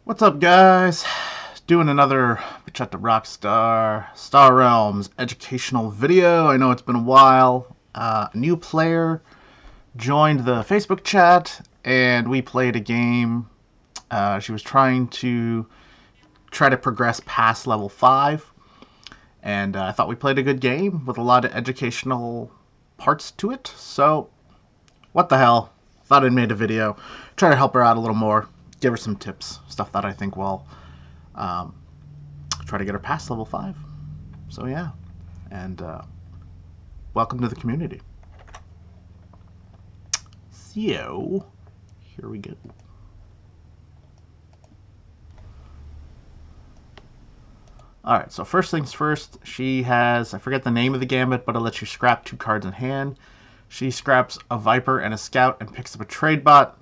What's up, guys? Doing another Chat to Rockstar Star Realms educational video. I know it's been a while. A new player joined the Facebook chat, and we played a game. She was try to progress past level 5, and I thought we played a good game with a lot of educational parts to it. So, what the hell? Thought I'd made a video, try to help her out a little more, give her some tips, stuff that I think will try to get her past level 5. So yeah, and welcome to the community. So, here we go. Alright, so first things first, she has, I forget the name of the gambit, but it lets you scrap 2 cards in hand. She scraps a Viper and a Scout and picks up a Trade Bot.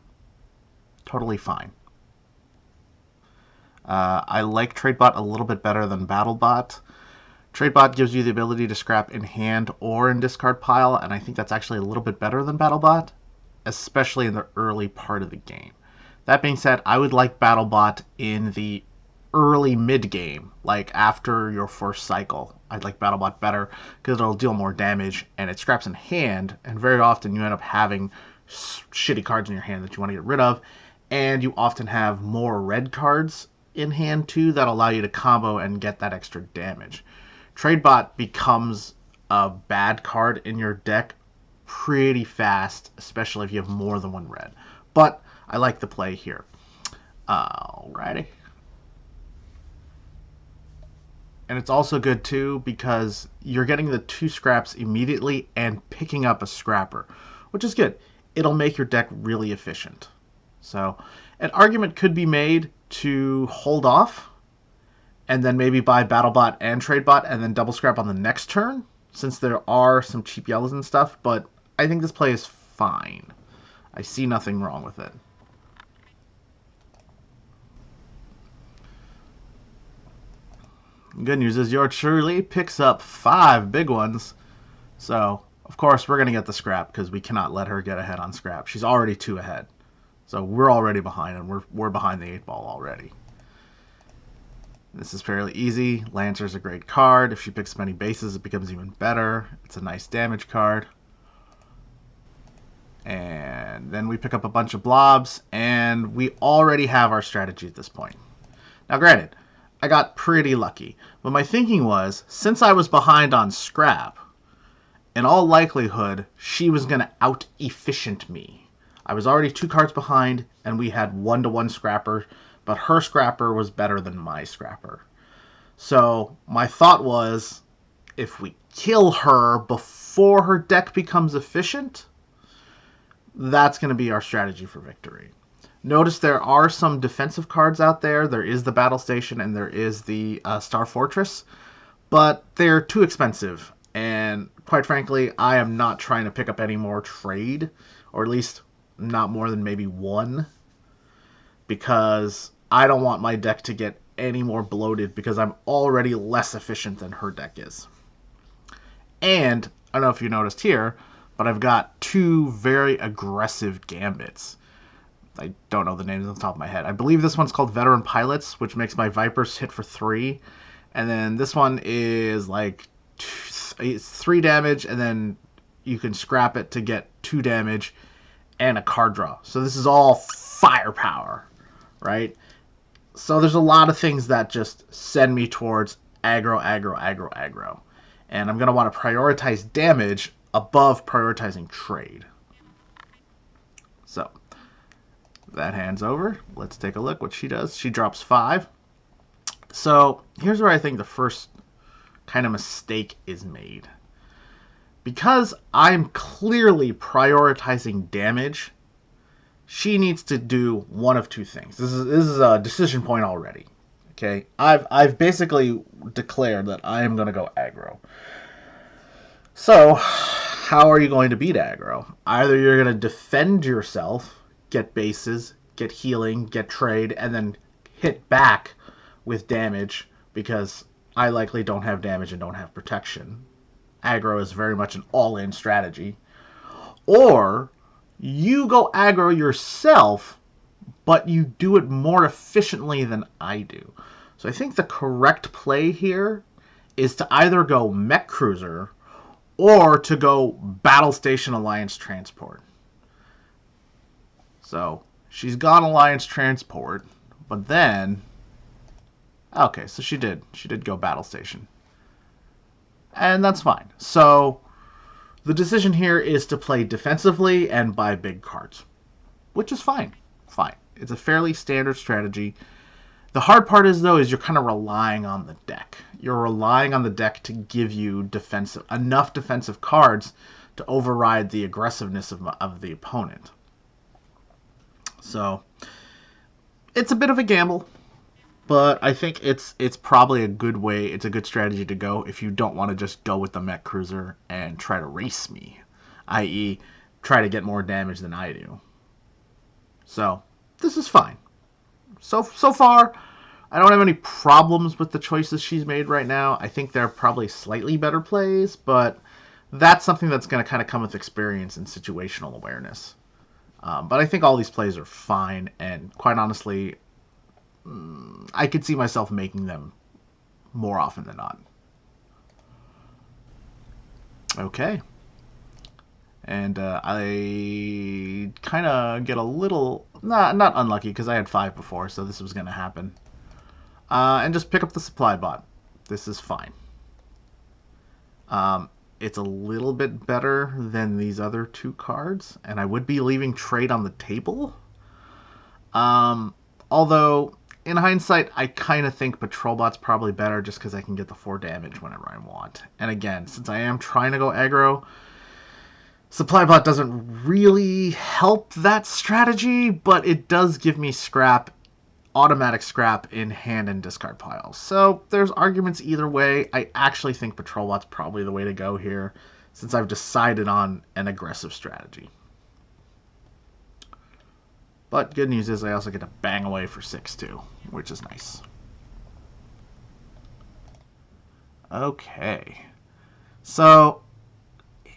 Totally fine. I like Trade Bot a little bit better than Battle Bot. Trade Bot gives you the ability to scrap in hand or in discard pile, and I think that's actually a little bit better than Battle Bot, especially in the early part of the game. That being said, I would like Battle Bot in the early mid game, like after your first cycle. I'd like Battle Bot better because it'll deal more damage and it scraps in hand, and very often you end up having shitty cards in your hand that you want to get rid of, and you often have more red cards in hand too that allow you to combo and get that extra damage. Tradebot becomes a bad card in your deck pretty fast, especially if you have more than one red. But I like the play here. Alrighty. And it's also good too because you're getting the 2 scraps immediately and picking up a scrapper, which is good. It'll make your deck really efficient. So an argument could be made to hold off and then maybe buy BattleBot and TradeBot and then double scrap on the next turn, since there are some cheap yellows and stuff, but I think this play is fine. I see nothing wrong with it. Good news is your Shirley picks up 5 big ones, so of course we're going to get the scrap because we cannot let her get ahead on scrap. She's already 2 ahead. So we're already behind, and we're behind the 8 ball already. This is fairly easy. Lancer's a great card. If she picks many bases, it becomes even better. It's a nice damage card. And then we pick up a bunch of blobs, and we already have our strategy at this point. Now, granted, I got pretty lucky, but my thinking was, since I was behind on scrap, in all likelihood, she was going to out-efficient me. I was already 2 cards behind, and we had 1-to-1 scrapper, but her scrapper was better than my scrapper. So my thought was, if we kill her before her deck becomes efficient, that's going to be our strategy for victory. Notice there are some defensive cards out there. There is the Battle Station and there is the Star Fortress, but they're too expensive. And quite frankly, I am not trying to pick up any more trade, or at least not more than maybe 1, because I don't want my deck to get any more bloated because I'm already less efficient than her deck is. And I don't know if you noticed here, but I've got 2 very aggressive gambits. I don't know the names off the top of my head. I believe this one's called Veteran Pilots, which makes my Vipers hit for 3. And then this one is like 3 damage, and then you can scrap it to get 2 damage and a card draw. So this is all firepower, right? So there's a lot of things that just send me towards aggro, aggro, aggro, aggro. And I'm going to want to prioritize damage above prioritizing trade. So that hand's over. Let's take a look what she does. She drops 5. So here's where I think the first kind of mistake is made. Because I'm clearly prioritizing damage, she needs to do one of 2 things. This is a decision point already. Okay, I've basically declared that I am going to go aggro. So, how are you going to beat aggro? Either you're going to defend yourself, get bases, get healing, get trade, and then hit back with damage, because I likely don't have damage and don't have protection. Aggro is very much an all-in strategy. Or you go aggro yourself, but you do it more efficiently than I do. So I think the correct play here is to either go Mech Cruiser or to go Battle Station Alliance Transport. So she's got Alliance Transport, but then... Okay, so she did go Battle Station. And that's fine. So the decision here is to play defensively and buy big cards, which is fine. Fine. It's a fairly standard strategy. The hard part is, though, is you're kind of relying on the deck. You're relying on the deck to give you enough defensive cards to override the aggressiveness of the opponent. So it's a bit of a gamble, but I think it's probably a good way. It's a good strategy to go if you don't want to just go with the Mech Cruiser and try to race me, i.e. try to get more damage than I do. So this is fine. So far, I don't have any problems with the choices she's made right now. I think they're probably slightly better plays, but that's something that's going to kind of come with experience and situational awareness. But I think all these plays are fine, and quite honestly, I could see myself making them more often than not. Okay. And I kind of get a little... Not unlucky, because I had 5 before, so this was going to happen. And just pick up the supply bot. This is fine. It's a little bit better than these other 2 cards, and I would be leaving trade on the table. Although, in hindsight, I kind of think Patrol Bot's probably better just because I can get the 4 damage whenever I want. And again, since I am trying to go aggro, Supply Bot doesn't really help that strategy, but it does give me scrap, automatic scrap in hand and discard piles. So there's arguments either way. I actually think Patrol Bot's probably the way to go here, since I've decided on an aggressive strategy. But good news is I also get to bang away for 6 too, which is nice. Okay. So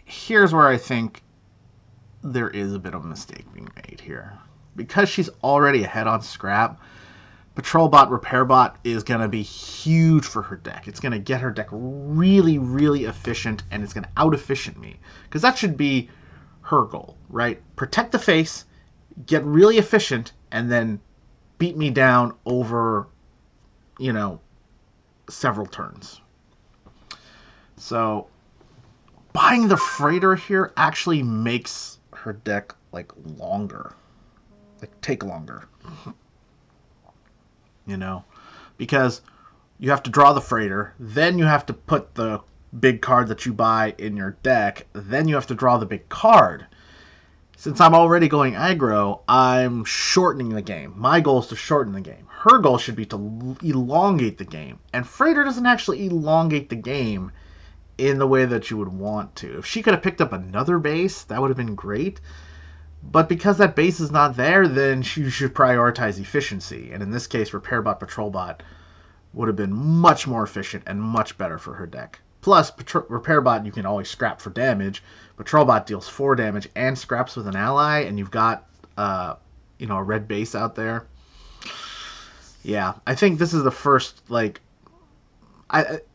here's where I think there is a bit of a mistake being made here. Because she's already ahead on scrap, Patrol Bot, Repair Bot is going to be huge for her deck. It's going to get her deck really, really efficient, and it's going to out-efficient me. Because that should be her goal, right? Protect the face, get really efficient, and then beat me down over, several turns. So buying the Freighter here actually makes her deck, longer. Take longer. Because you have to draw the Freighter, then you have to put the big card that you buy in your deck, then you have to draw the big card. Since I'm already going aggro, I'm shortening the game. My goal is to shorten the game. Her goal should be to elongate the game. And Freighter doesn't actually elongate the game in the way that you would want to. If she could have picked up another base, that would have been great. But because that base is not there, then you should prioritize efficiency. And in this case, Repair Bot, Patrol Bot would have been much more efficient and much better for her deck. Plus, Repair Bot you can always scrap for damage. Patrol Bot deals 4 damage and scraps with an ally, and you've got a red base out there. Yeah, I think this is the first,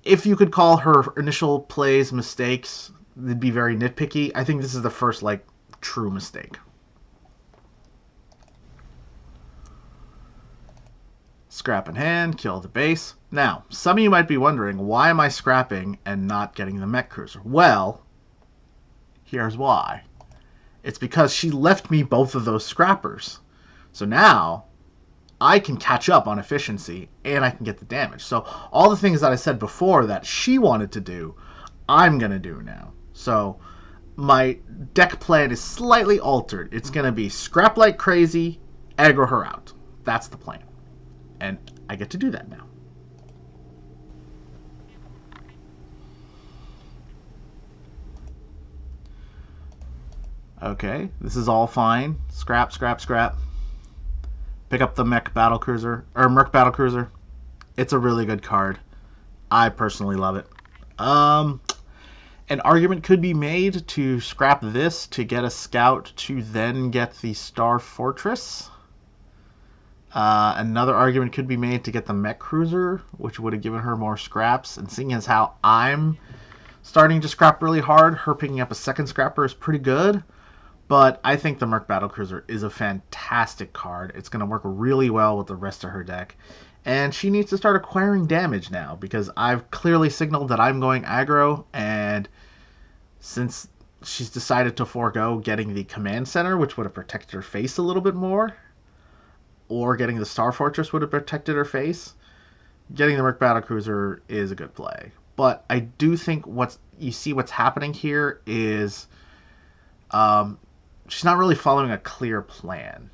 if you could call her initial plays mistakes, they'd be very nitpicky. I think this is the first, true mistake. Scrap in hand, kill the base. Now, some of you might be wondering, why am I scrapping and not getting the Mech Cruiser? Well, here's why. It's because she left me both of those scrappers. So now, I can catch up on efficiency, and I can get the damage. So all the things that I said before that she wanted to do, I'm going to do now. So my deck plan is slightly altered. It's going to be scrap like crazy, aggro her out. That's the plan. And I get to do that now. Okay, this is all fine. Scrap, scrap, scrap. Pick up the Merc Battle Cruiser. It's a really good card. I personally love it. An argument could be made to scrap this to get a scout to then get the Star Fortress. Another argument could be made to get the mech cruiser, which would have given her more scraps. And seeing as how I'm starting to scrap really hard, her picking up a second scrapper is pretty good. But I think the Merc Battlecruiser is a fantastic card. It's going to work really well with the rest of her deck. And she needs to start acquiring damage now, because I've clearly signaled that I'm going aggro, and since she's decided to forego getting the Command Center, which would have protected her face a little bit more, or getting the Star Fortress would have protected her face, getting the Merc Battlecruiser is a good play. But I do think what's happening here is she's not really following a clear plan.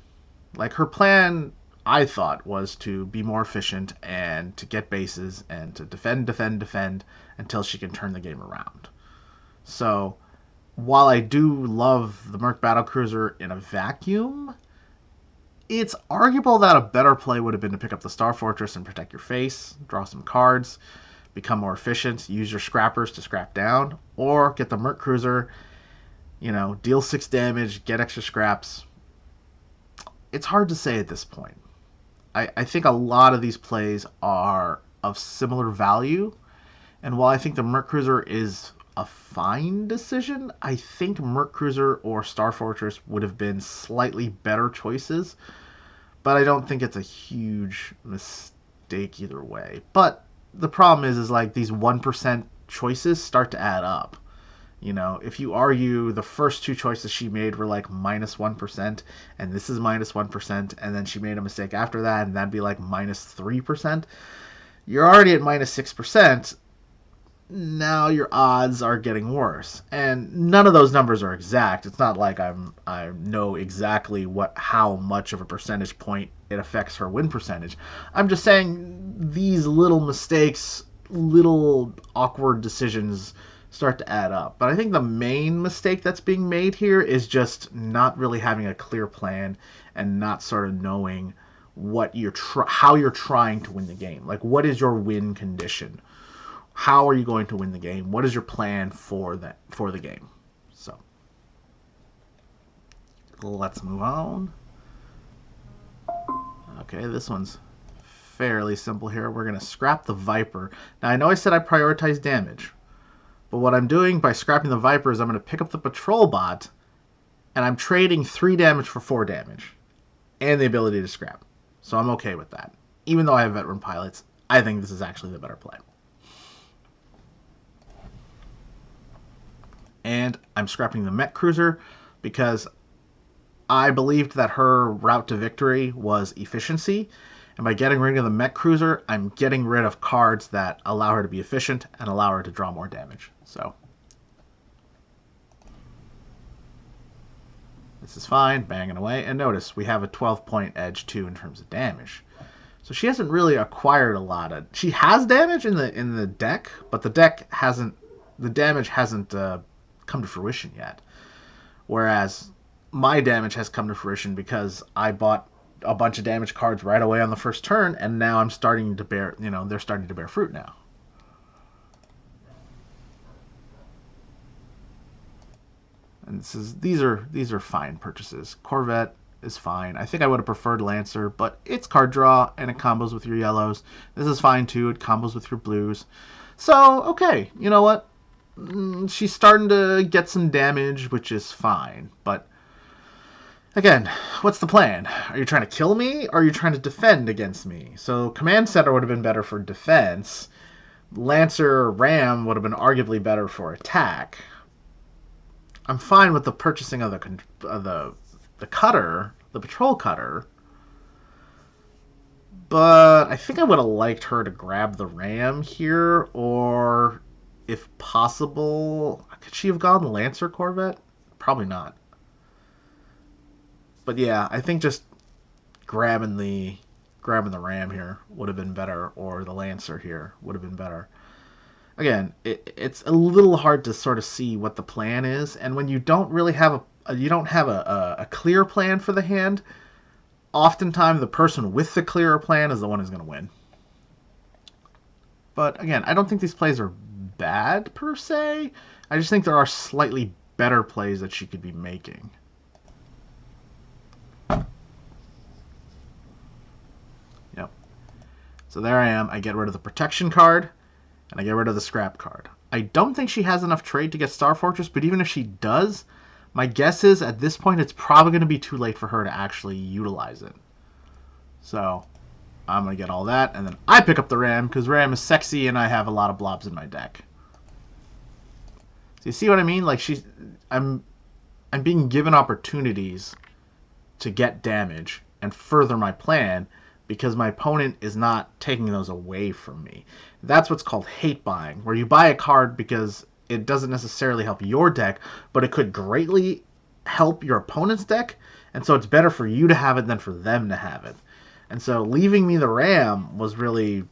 Like, her plan, I thought, was to be more efficient and to get bases and to defend until she can turn the game around. So, while I do love the Merc Battlecruiser in a vacuum, it's arguable that a better play would have been to pick up the Star Fortress and protect your face, draw some cards, become more efficient, use your scrappers to scrap down, or get the Merc Cruiser, deal 6 damage, get extra scraps. It's hard to say at this point. I think a lot of these plays are of similar value, and while I think the Merc Cruiser is a fine decision, I think Merc Cruiser or Star Fortress would have been slightly better choices, but I don't think it's a huge mistake either way. But the problem is like these 1% choices start to add up. If you argue the first 2 choices she made were like minus 1%, and this is minus 1%, and then she made a mistake after that, and that'd be like minus 3%, you're already at minus 6%. Now your odds are getting worse, and none of those numbers are exact. It's not like I know exactly how much of a percentage point it affects her win percentage. I'm just saying these little mistakes, little awkward decisions start to add up. But I think the main mistake that's being made here is just not really having a clear plan and not sort of knowing how you're trying to win the game. Like, what is your win condition? How are you going to win the game? What is your plan for the game? So, let's move on. Okay, this one's fairly simple here. We're going to scrap the Viper. Now, I know I said I prioritize damage, but what I'm doing by scrapping the Viper is I'm going to pick up the Patrol Bot, and I'm trading 3 damage for 4 damage, and the ability to scrap. So I'm okay with that. Even though I have Veteran Pilots, I think this is actually the better play. And I'm scrapping the Mech Cruiser because I believed that her route to victory was efficiency. And by getting rid of the Mech Cruiser, I'm getting rid of cards that allow her to be efficient and allow her to draw more damage. So this is fine, banging away. And notice we have a 12-point edge too in terms of damage. So she hasn't really acquired a lot of. She has damage in the deck, but the damage hasn't come to fruition yet. Whereas my damage has come to fruition because I bought a bunch of damage cards right away on the first turn, and now I'm starting to bear, they're starting to bear fruit now. And these are fine purchases. Corvette is fine. I think I would have preferred Lancer, but it's card draw and it combos with your yellows. This is fine too. It combos with your blues. So, okay, you know what? She's starting to get some damage, which is fine. But again, what's the plan? Are you trying to kill me, or are you trying to defend against me? So Command Center would have been better for defense. Lancer Ram would have been arguably better for attack. I'm fine with the purchasing of the cutter, the patrol cutter. But I think I would have liked her to grab the Ram here, or if possible, could she have gone Lancer Corvette? Probably not. But yeah, I think just grabbing the Ram here would have been better, or the Lancer here would have been better. Again, it's a little hard to sort of see what the plan is, and when you don't really have a clear plan for the hand, oftentimes the person with the clearer plan is the one who's going to win. But again, I don't think these plays are bad per se. I just think there are slightly better plays that she could be making. So there I am. I get rid of the protection card, and I get rid of the scrap card. I don't think she has enough trade to get Star Fortress, but even if she does, my guess is at this point it's probably going to be too late for her to actually utilize it. So I'm going to get all that, and then I pick up the Ram, because Ram is sexy and I have a lot of blobs in my deck. So you see what I mean? Like, I'm being given opportunities to get damage and further my plan because my opponent is not taking those away from me. That's what's called hate buying, where you buy a card because it doesn't necessarily help your deck, but it could greatly help your opponent's deck, and so it's better for you to have it than for them to have it. And so leaving me the Ram was really,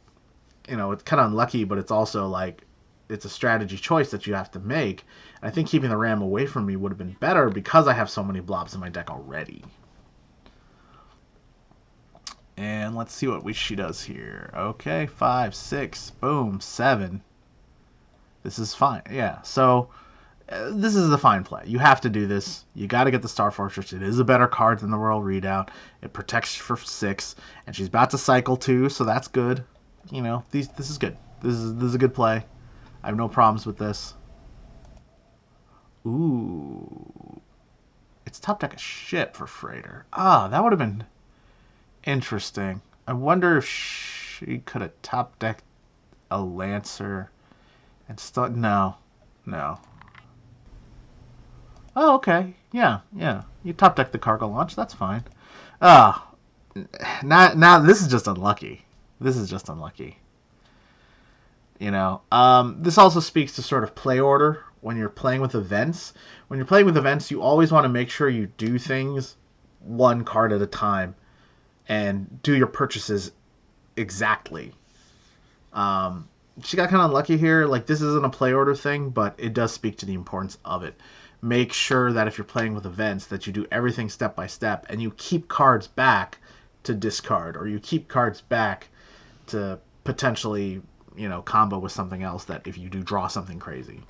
it's kind of unlucky, but it's also like, it's a strategy choice that you have to make. And I think keeping the Ram away from me would have been better because I have so many blobs in my deck already. And let's see what she does here. Okay, 5, 6, boom, 7. This is fine. Yeah, so this is a fine play. You have to do this. You got to get the Star Fortress. It is a better card than the Royal Readout. It protects for 6, and she's about to cycle 2, so that's good. This is good. This is a good play. I have no problems with this. Ooh. It's top deck a ship for Freighter. Ah, that would have been interesting. I wonder if she could have top decked a Lancer and still... No. Oh, okay. Yeah. You top deck the cargo launch. That's fine. Ah, now this is just unlucky. This also speaks to sort of play order when you're playing with events. When you're playing with events, you always want to make sure you do things one card at a time and do your purchases exactly. She got kind of unlucky here. Like, this isn't a play order thing, but it does speak to the importance of it. Make sure that if you're playing with events that you do everything step by step and you keep cards back to discard, or you keep cards back to potentially, combo with something else that if you do draw something crazy.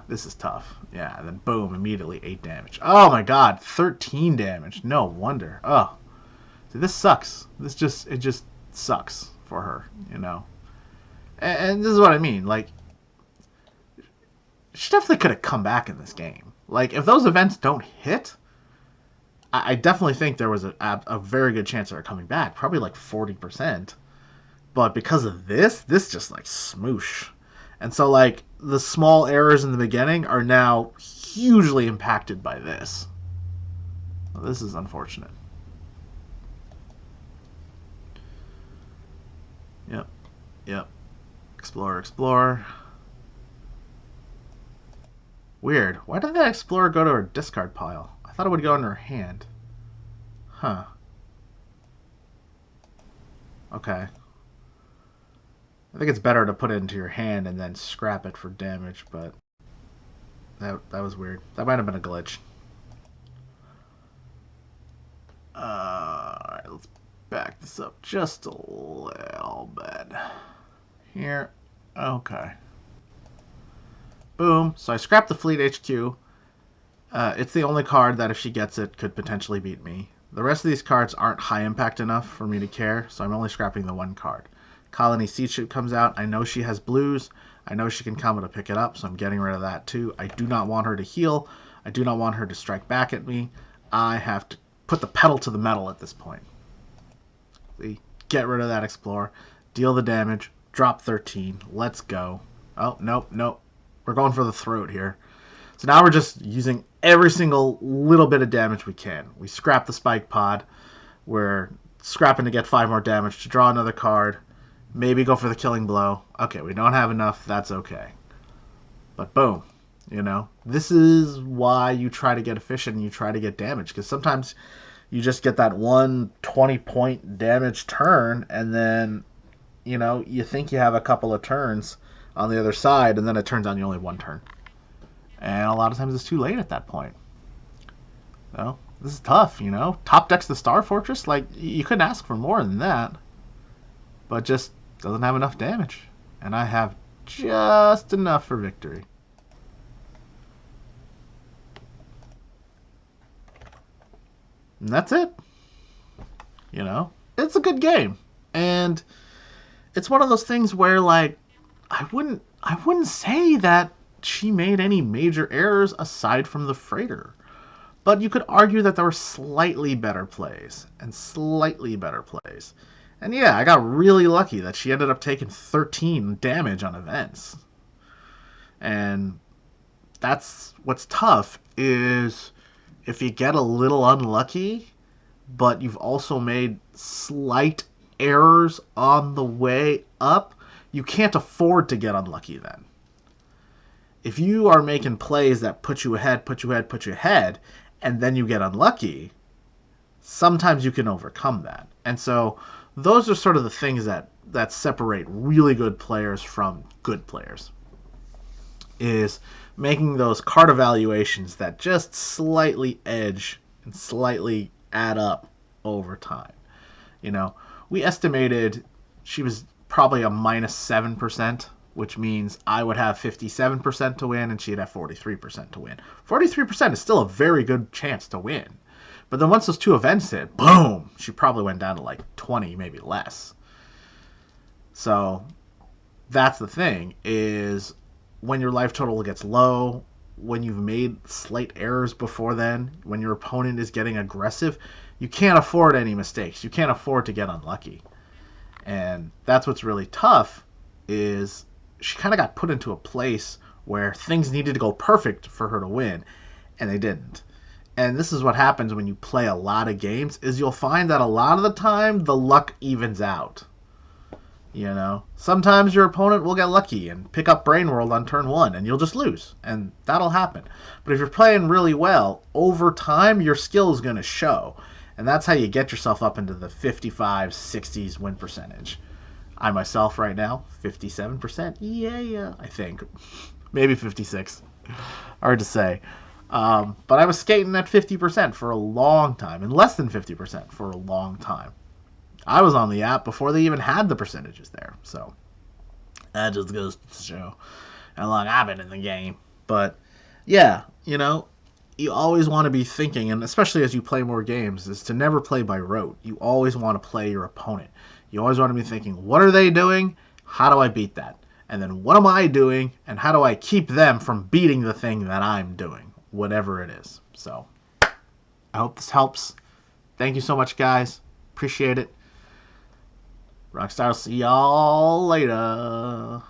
This is tough. Yeah, and then boom, immediately 8 damage. Oh my god, 13 damage. No wonder. See, this sucks. It just sucks for her, And this is what I mean. Like, she definitely could have come back in this game. Like, if those events don't hit, I definitely think there was a very good chance of her coming back. Probably like 40%. But because of this just like smoosh. And so, like, the small errors in the beginning are now hugely impacted by this. Well, this is unfortunate. Yep. Explorer. Weird. Why did that Explorer go to her discard pile? I thought it would go in her hand. Huh. Okay. I think it's better to put it into your hand and then scrap it for damage, but that was weird. That might have been a glitch. Alright, let's back this up just a little bit. Here. Okay. Boom. So I scrapped the Fleet HQ. It's the only card that if she gets it could potentially beat me. The rest of these cards aren't high impact enough for me to care, so I'm only scrapping the one card. Colony Siege Ship comes out. I know she has blues. I know she can combo to pick it up, so I'm getting rid of that too. I do not want her to heal. I do not want her to strike back at me. I have to put the pedal to the metal at this point. See? Get rid of that Explorer. Deal the damage. Drop 13. Let's go. Oh, nope. We're going for the throat here. So now we're just using every single little bit of damage we can. We scrap the Spike Pod. We're scrapping to get 5 more damage to draw another card. Maybe go for the Killing Blow. Okay, we don't have enough. That's okay. But boom. This is why you try to get efficient and you try to get damage. Because sometimes you just get that one 20-point damage turn and then, you think you have a couple of turns on the other side and then it turns out you only have one turn. And a lot of times it's too late at that point. So, this is tough, Top decks the Star Fortress, like, you couldn't ask for more than that. But just doesn't have enough damage. And I have just enough for victory. And that's it. This it's a good game. And it's one of those things where, like, I wouldn't say that she made any major errors aside from the freighter. But you could argue that there were slightly better plays and slightly better plays. And yeah, I got really lucky that she ended up taking 13 damage on events. And that's what's tough is if you get a little unlucky, but you've also made slight errors on the way up, you can't afford to get unlucky then. If you are making plays that put you ahead, and then you get unlucky, sometimes you can overcome that. And so those are sort of the things that separate really good players from good players, is making those card evaluations that just slightly edge and slightly add up over time. You know, we estimated she was probably a -7%, which means I would have 57% to win and she'd have 43% to win. 43% is still a very good chance to win. But then once those two events hit, boom, she probably went down to like 20, maybe less. So that's the thing, is when your life total gets low, when you've made slight errors before then, when your opponent is getting aggressive, you can't afford any mistakes. You can't afford to get unlucky. And that's what's really tough, is she kind of got put into a place where things needed to go perfect for her to win, and they didn't. And this is what happens when you play a lot of games, is you'll find that a lot of the time the luck evens out. You know, sometimes your opponent will get lucky and pick up Brain World on turn 1 and you'll just lose, and that'll happen. But if you're playing really well, over time your skill is going to show, and that's how you get yourself up into the 55, 60s win percentage. I myself right now, 57%, yeah, I think. Maybe 56. Hard to say. But I was skating at 50% for a long time, and less than 50% for a long time. I was on the app before they even had the percentages there. So that just goes to show how long I've been in the game. But yeah, you know, you always want to be thinking, and especially as you play more games, is to never play by rote. You always want to play your opponent. You always want to be thinking, what are they doing? How do I beat that? And then what am I doing? And how do I keep them from beating the thing that I'm doing? Whatever it is. So I hope this helps. Thank you so much, guys. Appreciate it. Rockstar, see y'all later.